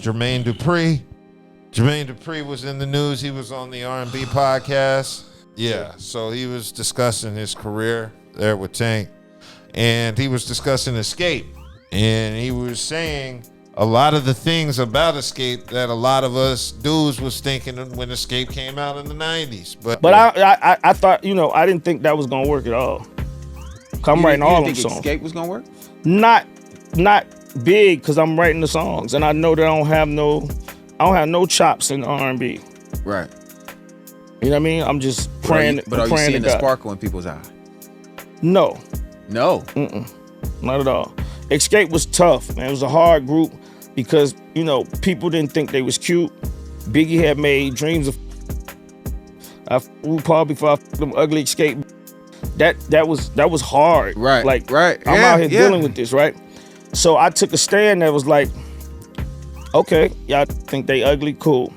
Jermaine Dupri. Jermaine Dupri was in the news. He was on the R&B podcast. Yeah, so he was discussing his career there with Tank. And he was discussing Xscape. And he was saying a lot of the things about Xscape that a lot of us dudes was thinking when Xscape came out in the 90s. But I thought, I didn't think that was going to work at all. I'm writing all them songs. Xscape was going to work? Not big, because I'm writing the songs. And I know that I don't have no chops in R&B. Right. You know what I mean? I'm just praying. But are you seeing the sparkle in people's eye? No. No? Mm-mm. Not at all. Xscape was tough, man. It was a hard group because, people didn't think they was cute. Biggie had made dreams of RuPaul before I them ugly Xscape. That was hard. Right. Like, right. I'm out here dealing with this, right? So I took a stand that was like, okay, y'all think they ugly? Cool.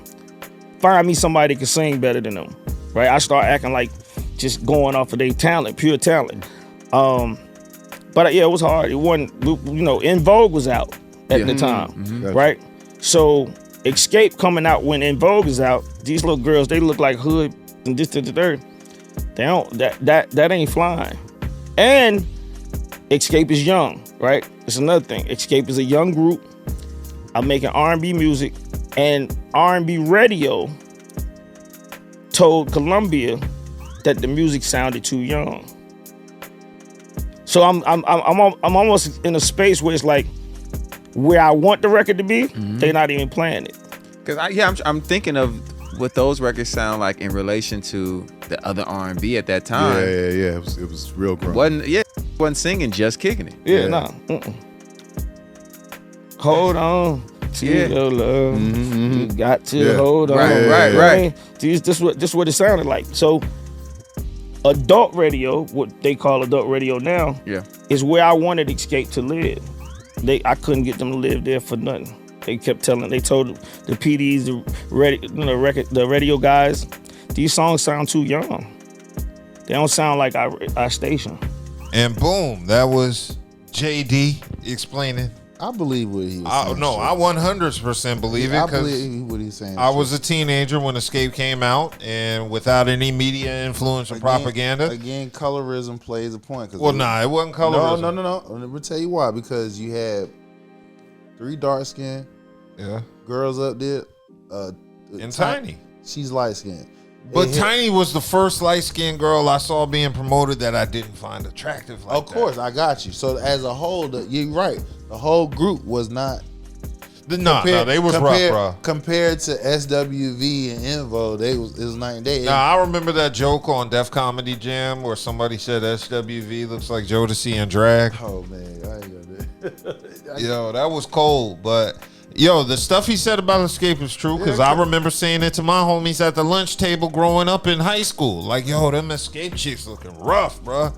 Find me somebody that can sing better than them, right? I start acting like just going off of their talent, pure talent. But yeah, it was hard. It wasn't, En Vogue was out at the time, right? So Xscape coming out when En Vogue is out, these little girls, they look like hood and this to the third. They don't, that ain't flying. And Xscape is young, right? It's another thing. Xscape is a young group. I'm making R&B music, and R&B radio told Columbia that the music sounded too young. So I'm almost in a space where it's like where I want the record to be, they're not even playing it. Because I'm thinking of what those records sound like in relation to the other R&B at that time. Yeah. It was real grown. Wasn't singing, just kicking it. Yeah. No. Hold on to your love. You got to hold on. Right. This what it sounded like. So adult radio, what they call adult radio now, is where I wanted Xscape to live. I couldn't get them to live there for nothing. They told the PDs, the radio guys, these songs sound too young. They don't sound like our station. And boom, that was JD explaining. I believe what he was saying. No, I 100% believe it. I believe what he's saying. I was a teenager when Xscape came out, and without any media influence or propaganda. Again, colorism plays a point. It wasn't colorism. No. Let me tell you why. Because you had 3 dark-skinned girls up there. And Tiny. She's light-skinned. But Tiny was the first light-skinned girl I saw being promoted that I didn't find attractive Of course, I got you. So as a whole, you're right. The whole group was not. No, they was rough, bro. Compared to SWV and En Vogue, it was night and day. Now, I remember that joke on Def Comedy Jam where somebody said SWV looks like Jodeci in drag. Oh, man. I ain't gonna do it. Yo, that was cold, but... Yo, the stuff he said about Xscape is true because I remember saying it to my homies at the lunch table growing up in high school. Like, yo, them Xscape chicks looking rough, bro.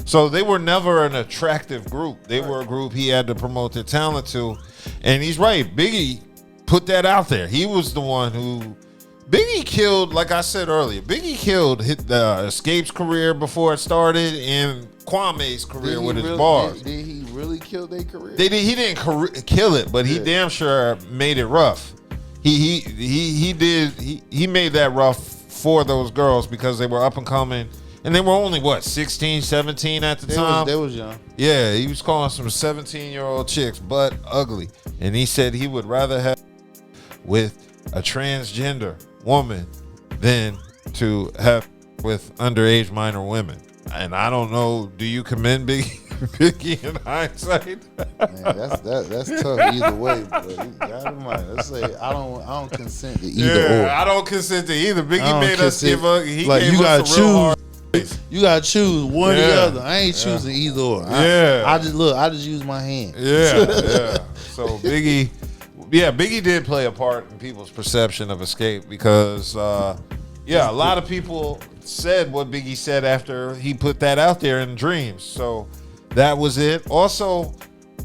So they were never an attractive group. They were a group he had to promote their talent to. And he's right. Biggie put that out there. He was the one who... Biggie killed, like I said earlier, Biggie killed Xscape's career before it started and Kwame's career with his bars. Did he really kill their career? He didn't kill it, but he damn sure made it rough. He made that rough for those girls because they were up and coming. And they were only, 16, 17 at the time? They was young. Yeah, he was calling some 17-year-old chicks butt ugly. And he said he would rather have with a transgender woman than to have with underage minor women. And I don't know, do you commend Biggie in hindsight? Man, that's tough either way. But God in mind, let's say I don't consent to either or. I don't consent to either. Biggie made us give up. He like gave you gotta us a real hard. You gotta choose one or the other. I ain't choosing either or. I just use my hand. Yeah. So Biggie did play a part in people's perception of Xscape because a lot of people said what Biggie said after he put that out there in Dreams. So that was it. Also,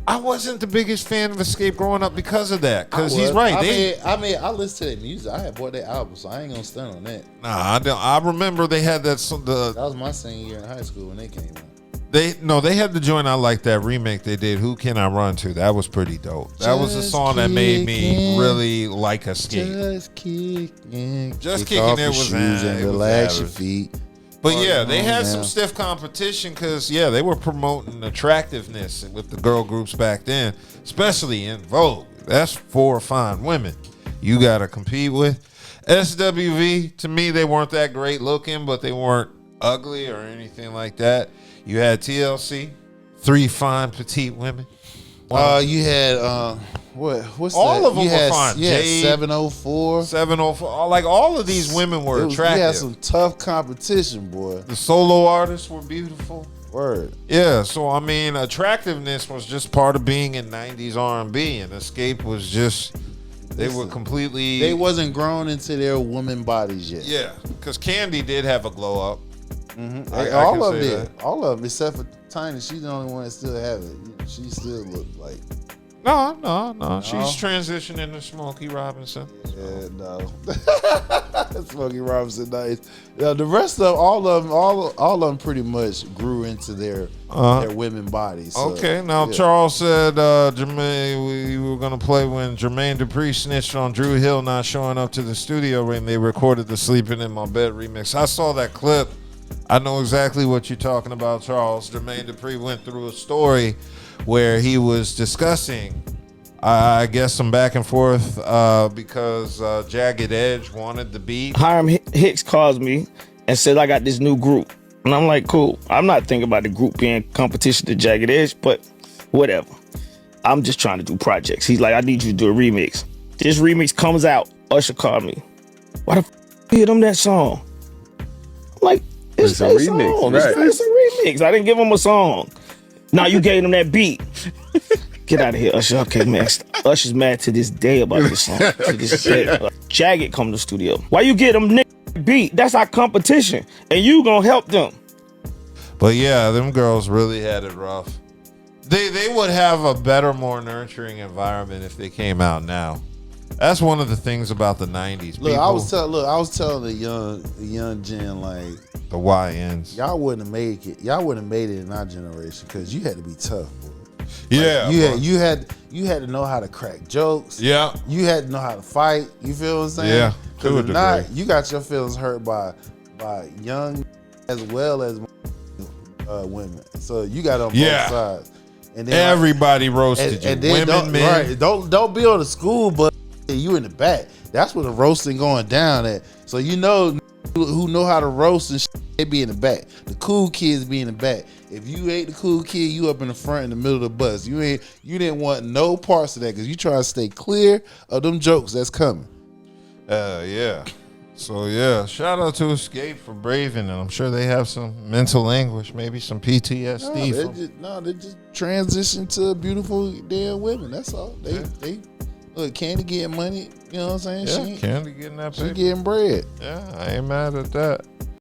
I wasn't the biggest fan of Xscape growing up because of that. Because he's right. I listened to their music. I had bought their album, so I ain't gonna stunt on that. Nah, I remember they had that. That was my senior year in high school when they came out. They had the joint I like that remake they did. Who Can I Run To? That was pretty dope. That was a song that made me really like Xscape. Just kicking. Just Kick Kicking off it your was shoes and it was relax your average. feet. But yeah, they on had now. some stiff competition because they were promoting attractiveness with the girl groups back then, especially En Vogue. That's 4 fine women you gotta compete with. SWV, to me, they weren't that great looking, but they weren't ugly or anything like that. You had TLC, 3 fine petite women. You had what's All that? of them you were had, fine. Yeah, Jade, 704. 704. Like all of these women were attractive. You had some tough competition, boy. The solo artists were beautiful. Word. Yeah, so I mean, attractiveness was just part of being in 90s R&B, and Xscape was just, they were completely... They wasn't grown into their woman bodies yet. Yeah, because Candy did have a glow up. Mm-hmm. I All can of say them did. that. All of them, except for Tiny. She's the only one that still have it. She still look like... No. She's transitioning to Smokey Robinson. Yeah, no. Smokey Robinson, nice. Yeah, the rest of all of them pretty much grew into their women bodies. So, Okay, now yeah. Charles said Jermaine, we were gonna play when Jermaine Dupri snitched on Drew Hill not showing up to the studio when they recorded the "Sleeping in My Bed" remix. I saw that clip. I know exactly what you're talking about, Charles. Jermaine Dupri went through a story where he was discussing, I guess, some back and forth because Jagged Edge wanted the beat. Hiram Hicks calls me and said, I got this new group. And I'm like, cool. I'm not thinking about the group being competition to Jagged Edge, but whatever. I'm just trying to do projects. He's like, I need you to do a remix. This remix comes out. Usher called me. Why the you hit him that song? I'm like, it's a a remix, song. right. It's a remix. I didn't give him a song. Now you gave him that beat. Get out of here, Usher. Okay, man. Usher's mad to this day about this song. To this day. Jagged come to the studio. Why you get them nigga beat? That's our competition. And you gonna help them. But yeah, them girls really had it rough. They would have a better, more nurturing environment if they came out now. That's one of the things about the 90s. Look, I was telling the young gen, like, the YNs. y'all wouldn't have made it. Y'all wouldn't have made it in our generation because you had to be tough, boy. Yeah, You had to know how to crack jokes. yeah. You had to know how to fight. You feel what I'm saying? Yeah, to a Because if not, degree. you got your feelings hurt by young as well as women. So you got on both sides. And then Everybody roasted you. then Women, men. Right, don't be on the school, but you in the back. That's where the roasting going down at. So you know who know how to roast and they be in the back. The cool kids be in the back. If you ain't the cool kid, you up in the front in the middle of the bus. You didn't want no parts of that because you try to stay clear of them jokes that's coming. Yeah. So yeah, shout out to Xscape for braving it. I'm sure they have some mental anguish, maybe some PTSD. They just transition to beautiful damn women. That's all. They look, Candy getting money. You know what I'm saying? Yeah, Candy getting that She paper. getting bread. Yeah, I ain't mad at that.